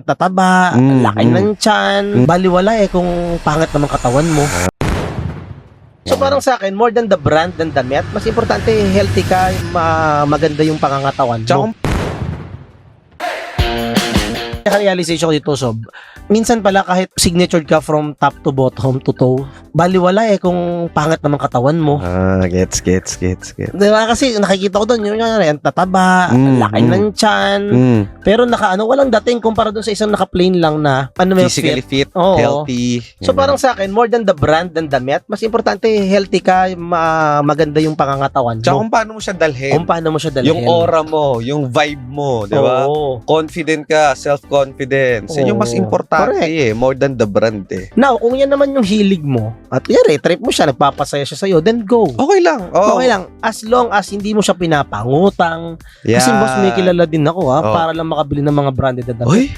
tataba, laki ng tiyan, baliwala kung pangit naman katawan mo. So parang sa akin, more than the brand than the met, mas importante healthy ka, maganda yung pangangatawan mo. Realization ko dito, Sob, minsan pala kahit signatured ka from top to bottom to toe, baliwala kung pangit naman katawan mo. Gets. Diba? Kasi nakikita ko doon, yung tataba, laki ng tiyan, pero walang dating kumpara doon sa isang naka-plain lang na Physically fit, healthy. So parang sa akin, more than the brand than the met, mas importante healthy ka, maganda yung pangangatawan mo. Tsaka kung paano mo siya dalhin. Yung aura mo, yung vibe mo, di ba? Confident ka, self-confidence. Yun yung mas importante more than the brand Now, kung yan naman yung hilig mo, at yari, trip mo siya, nagpapasaya siya sa'yo, then go. Okay lang. Okay lang. As long as hindi mo siya pinapangutang. Kasi boss, may kilala din ako para lang makabili ng mga branded na damit.